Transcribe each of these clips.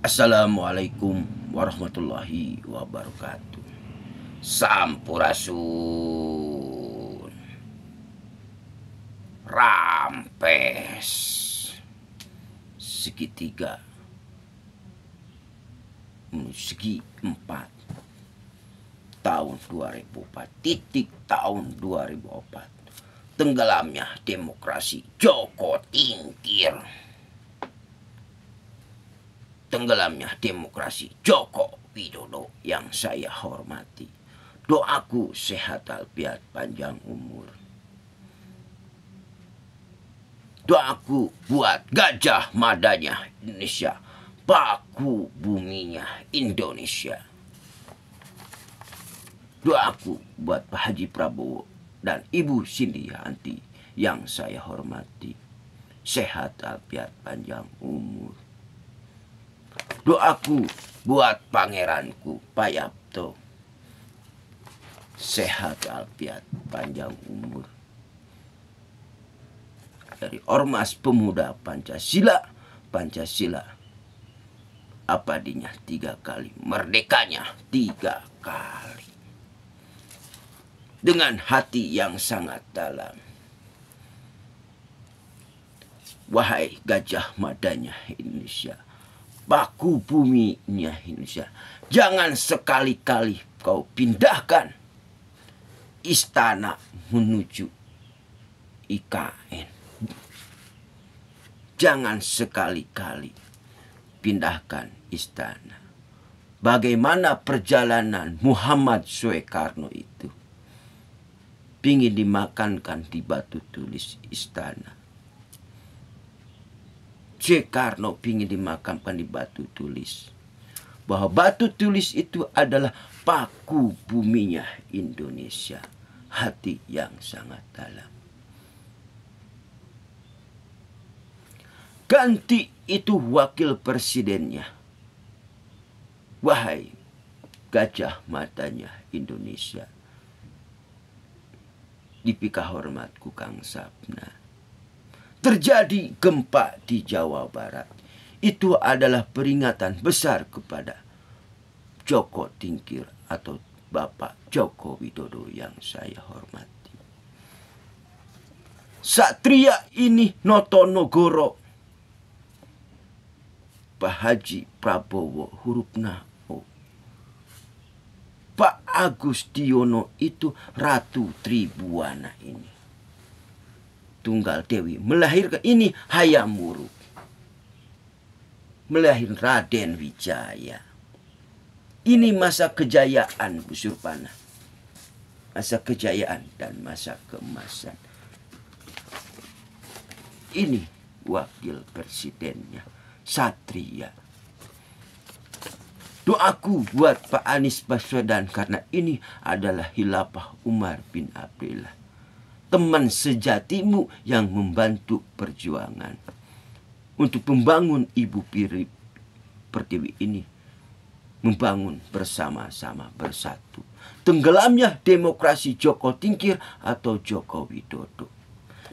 Assalamualaikum warahmatullahi wabarakatuh. Sampurasun. Rampes. Segitiga. Segi 4. Tahun 2004. Titik tahun 2004. Tenggelamnya demokrasi Joko Tingkir. Tenggelamnya demokrasi Joko Widodo yang saya hormati. Doaku sehat walafiat panjang umur. Doaku buat Gajah Madanya Indonesia, paku buminya Indonesia. Doaku buat Pak Haji Prabowo dan Ibu Sindianti yang saya hormati. Sehat walafiat panjang umur. Doaku buat pangeranku Pak Yapto. Sehat walafiat panjang umur. Dari Ormas Pemuda Pancasila. Pancasila abadinya 3 kali, merdekanya 3 kali. Dengan hati yang sangat dalam. Wahai Gajah Madanya Indonesia, paku buminya Indonesia, jangan sekali-kali kau pindahkan istana menuju IKN. Jangan sekali-kali pindahkan istana. Bagaimana perjalanan Muhammad Soekarno itu? Pingin dimakankan di batu tulis istana. Soekarno pingin dimakamkan di batu tulis. Bahwa batu tulis itu adalah paku buminya Indonesia. Hati yang sangat dalam. Ganti itu wakil presidennya. Wahai Gajah Madanya Indonesia. Dipika hormatku Kang Sapna. Terjadi gempa di Jawa Barat. Itu adalah peringatan besar kepada Joko Tingkir atau Bapak Joko Widodo yang saya hormati. Satria ini Notonogoro. Pak Haji Prabowo huruf NAO. Pak Agustiono itu Ratu Tribuana ini. Tunggal Dewi melahirkan ini Hayam Wuruk. Melahirkan Raden Wijaya. Ini masa kejayaan Bu Surpana. Masa kejayaan dan masa keemasan. Ini wakil presidennya Satria. Doaku buat Pak Anies Baswedan karena ini adalah hilafah Umar bin Abdullah. Teman sejatimu yang membantu perjuangan untuk membangun Ibu Pertiwi ini, membangun bersama-sama bersatu. Tenggelamnya demokrasi Joko Tingkir atau Joko Widodo.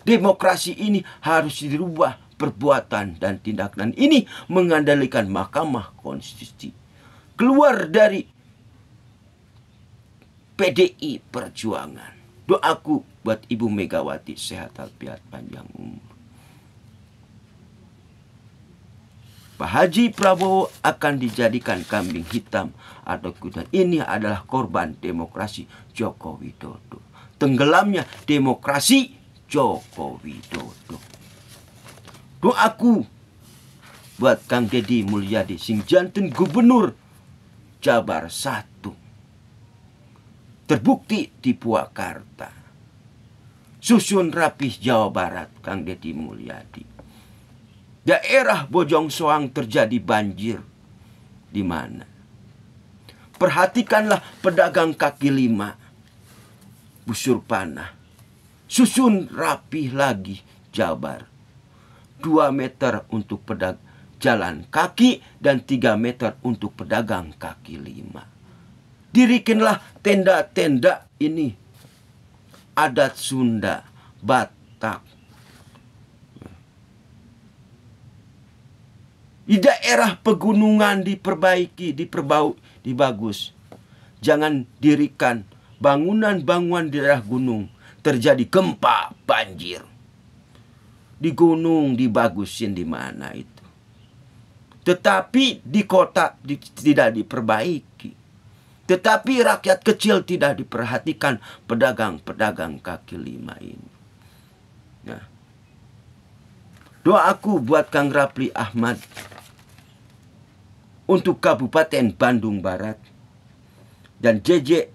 Demokrasi ini harus dirubah perbuatan dan tindakan ini mengandalkan Mahkamah Konstitusi. Keluar dari PDI Perjuangan. Doaku buat Ibu Megawati sehat walafiat panjang umur. Pak Haji Prabowo akan dijadikan kambing hitam atau kuda. Ini adalah korban demokrasi Joko Widodo. Tenggelamnya demokrasi Joko Widodo. Doaku buat Kang Deddy Mulyadi sing janten Gubernur Jabar 1. Terbukti di Purwakarta. Susun rapih Jawa Barat Kang Deddy Mulyadi. Daerah Bojong Soang terjadi banjir. Di mana? Perhatikanlah pedagang kaki 5. Busur panah. Susun rapih lagi Jabar. 2 meter untuk pedagang jalan kaki dan 3 meter untuk pedagang kaki 5. Dirikanlah tenda-tenda ini. Adat Sunda, Batak. Di daerah pegunungan diperbaiki, dibagus. Jangan dirikan bangunan-bangunan di daerah gunung. Terjadi gempa, banjir. Di gunung dibagusin di mana itu. Tetapi di kota tidak diperbaiki. Tetapi rakyat kecil tidak diperhatikan, pedagang-pedagang kaki lima ini. Nah, doaku buat Kang Rapli Ahmad untuk Kabupaten Bandung Barat dan JJ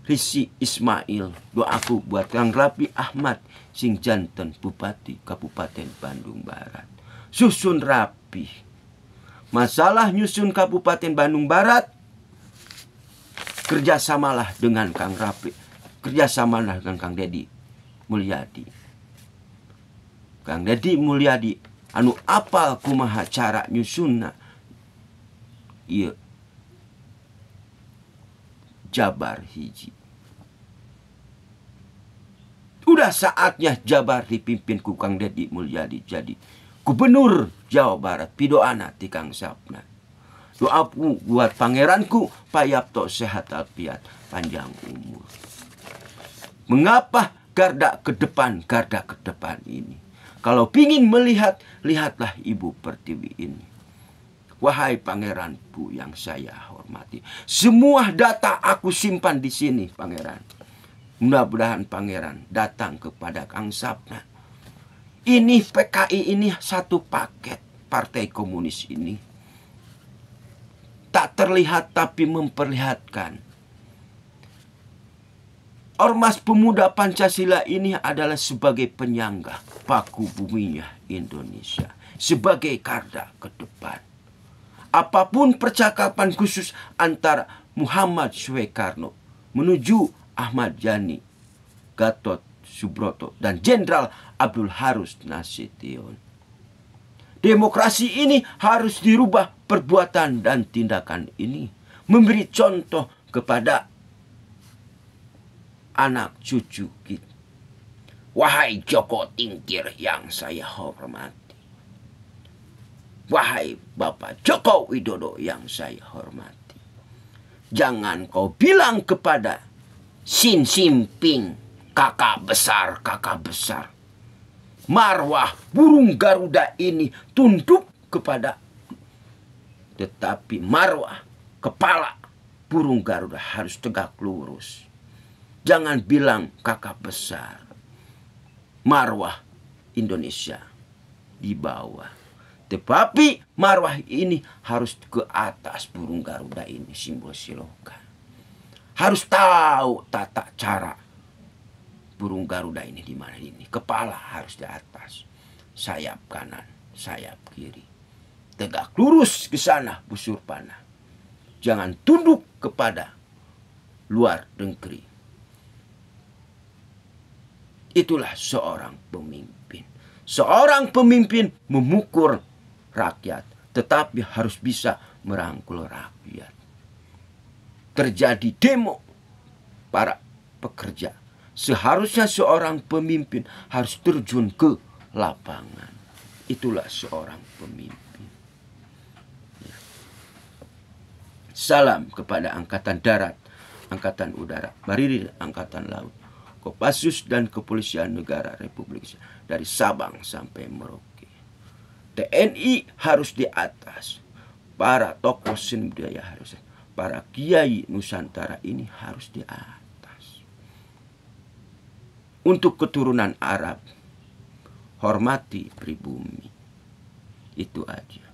Risi Ismail. Doaku buat Kang Rapli Ahmad sing janten Bupati Kabupaten Bandung Barat. Susun rapi. Masalah nyusun Kabupaten Bandung Barat, kerjasamalah dengan Kang Rapli, kerjasamalah dengan Kang Deddy Mulyadi. Kang Deddy Mulyadi anu apal kumaha cara nyusunna. Iya, Jabar hiji. Udah saatnya Jabar dipimpin ku Kang Deddy Mulyadi jadi Gubernur Jawa Barat. Pidoana ti Kang Sapna. Doaku buat pangeranku Pak Yapto sehat alfiat panjang umur. Mengapa garda ke depan ini? Kalau pingin melihat, lihatlah Ibu Pertiwi ini. Wahai pangeranku yang saya hormati, semua data aku simpan di sini, pangeran. Mudah-mudahan pangeran datang kepada Kang Sapna. Ini PKI ini satu paket, Partai Komunis ini. Tak terlihat tapi memperlihatkan. Ormas Pemuda Pancasila ini adalah sebagai penyangga paku buminya Indonesia. Sebagai garda ke depan. Apapun percakapan khusus antara Muhammad Soekarno menuju Ahmad Yani, Gatot Subroto, dan Jenderal Abdul Harus Nasution. Demokrasi ini harus dirubah perbuatan dan tindakan ini. Memberi contoh kepada anak cucu kita. Wahai Joko Tingkir yang saya hormati. Wahai Bapak Joko Widodo yang saya hormati. Jangan kau bilang kepada Xi Jinping, kakak besar, marwah burung Garuda ini tunduk kepada. Tetapi marwah, kepala burung Garuda harus tegak lurus. Jangan bilang kakak besar. Marwah Indonesia di bawah. Tetapi marwah ini harus ke atas burung Garuda ini, simbol siloka. Harus tahu tata cara burung Garuda ini di mana ini. Kepala harus di atas, sayap kanan, sayap kiri. Tegak lurus ke sana busur panah. Jangan tunduk kepada luar negeri. Itulah seorang pemimpin. Seorang pemimpin memukul rakyat, tetapi harus bisa merangkul rakyat. Terjadi demo para pekerja. Seharusnya seorang pemimpin harus terjun ke lapangan. Itulah seorang pemimpin. Salam kepada Angkatan Darat, Angkatan Udara, Marinir, Angkatan Laut, Kopassus dan Kepolisian Negara Republik Indonesia dari Sabang sampai Merauke. TNI harus di atas. Para tokoh seni budaya harus, para kiai Nusantara ini harus di atas. Untuk keturunan Arab, hormati pribumi. Itu aja.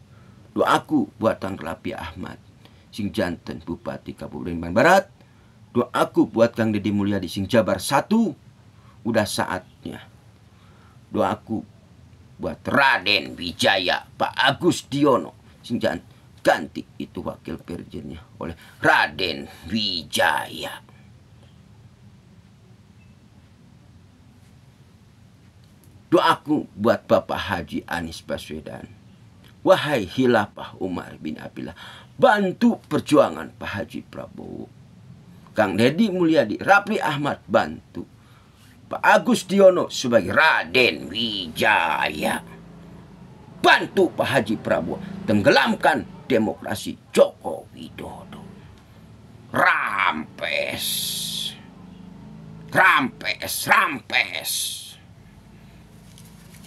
Doaku buat Kang Rapli Ahmad sing janten Bupati Kabupaten Bandung Barat. Doaku buat Kang Deddy Mulyadi sing Jabar 1. Udah saatnya. Doaku buat Raden Wijaya, Pak Agus Diono sing ganti itu wakil presidennya oleh Raden Wijaya. Doaku buat Bapak Haji Anies Baswedan. Wahai Khilafah Umar bin Abdillah, bantu perjuangan Pak Haji Prabowo. Kang Deddy Mulyadi, Rapli Ahmad bantu. Pak Agus Diono sebagai Raden Wijaya. bantu Pak Haji Prabowo tenggelamkan demokrasi Joko Widodo. Rampes, rampes, rampes.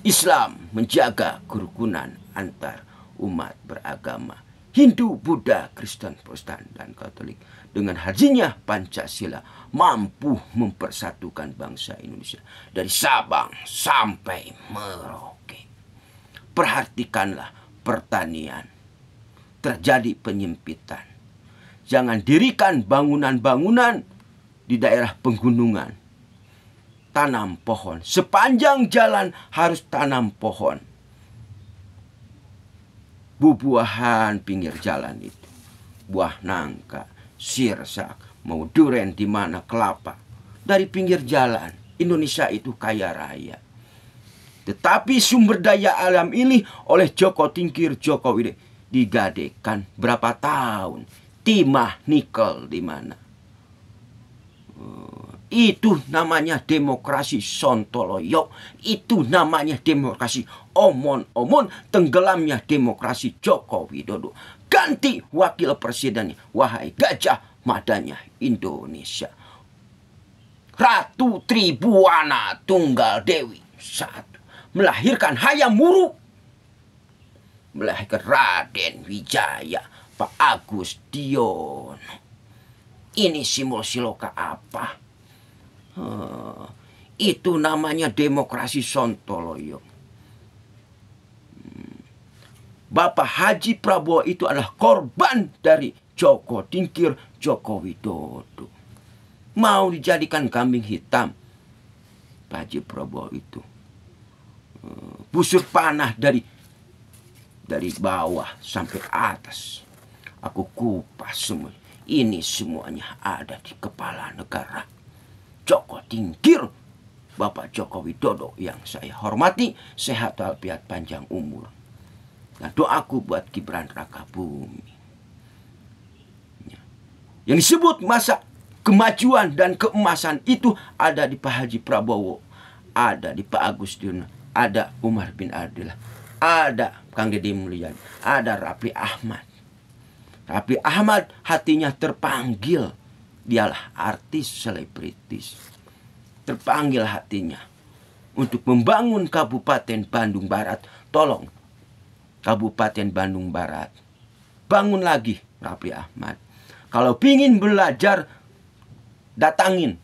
Islam menjaga kerukunan antar umat beragama Hindu, Buddha, Kristen, Protestan, dan Katolik. Dengan hadirnya Pancasila mampu mempersatukan bangsa Indonesia dari Sabang sampai Merauke. Perhatikanlah pertanian. Terjadi penyempitan. Jangan dirikan bangunan-bangunan di daerah pegunungan. Tanam pohon. Sepanjang jalan harus tanam pohon. Buah-buahan pinggir jalan itu. Buah nangka, sirsak, mau duren di mana kelapa. Dari pinggir jalan. Indonesia itu kaya raya. Tetapi sumber daya alam ini oleh Joko Tingkir Jokowi digadekan berapa tahun. Timah nikel di mana. Itu namanya demokrasi sontoloyo. Itu namanya demokrasi omon-omon. Tenggelamnya demokrasi Joko Widodo. Ganti wakil presidennya. Wahai Gajah Madanya Indonesia. Ratu Tribuana Tunggal Dewi satu. Melahirkan Hayam Wuruk. Melahirkan Raden Wijaya. Pak Agus Diono. Ini simbol siloka apa? Itu namanya demokrasi sontoloyo. Bapak Haji Prabowo itu adalah korban dari Joko Tingkir Joko Widodo. Mau dijadikan kambing hitam Pak Haji Prabowo itu. Busur panah dari bawah sampai atas. Aku kupas semua. Ini semuanya ada di kepala negara. Joko Tingkir, Bapak Joko Widodo yang saya hormati, sehat walafiat panjang umur. Nah, doaku buat Gibran Rakabumi. Yang disebut masa kemajuan dan keemasan itu ada di Pak Haji Prabowo, ada di Pak Agus Diono, ada Umar bin Abdullah, ada Kang Deddy Mulyadi, ada Raffi Ahmad. Raffi Ahmad hatinya terpanggil. Dialah artis selebritis. Terpanggil hatinya untuk membangun Kabupaten Bandung Barat. Tolong Kabupaten Bandung Barat, bangun lagi Raffi Ahmad. Kalau pingin belajar, datangin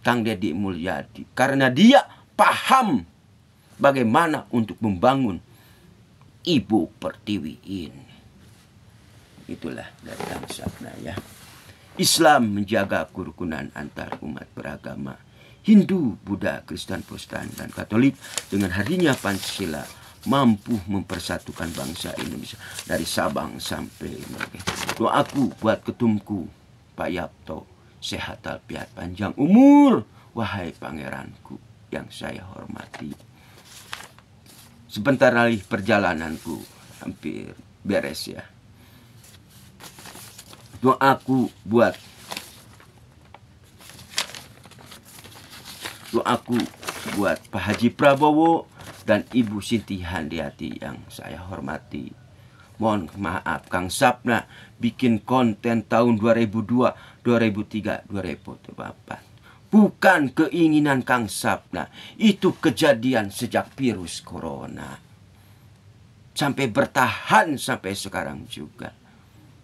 Kang Deddy Mulyadi. Karena dia paham bagaimana untuk membangun Ibu Pertiwi ini. Itulah dari Kang Sapna ya. Islam menjaga kerukunan antar umat beragama Hindu, Buddha, Kristen, Protestan, dan Katolik. Dengan hadirnya Pancasila mampu mempersatukan bangsa Indonesia dari Sabang sampai Merauke. Doaku buat ketumku Pak Yapto, sehat walafiat panjang umur. Wahai pangeranku yang saya hormati. Sebentar lagi perjalananku hampir beres ya. Doaku buat Pak Haji Prabowo dan Ibu Siti Handayani yang saya hormati. Mohon maaf Kang Sapna bikin konten tahun 2002, 2003, 2004. Bukan keinginan Kang Sapna. Itu kejadian sejak virus corona. Sampai bertahan sampai sekarang juga.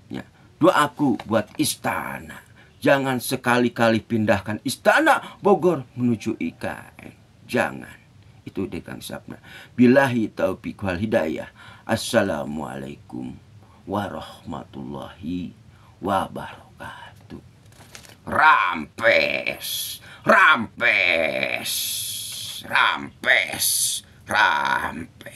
Ya. Doaku buat istana. Jangan sekali-kali pindahkan istana Bogor menuju IKN. Jangan. Itu deh Kang Sapna. Billahi taufiq wal hidayah. Assalamualaikum warahmatullahi wabarakatuh. Rampes. Rampes. Rampes. Rampes.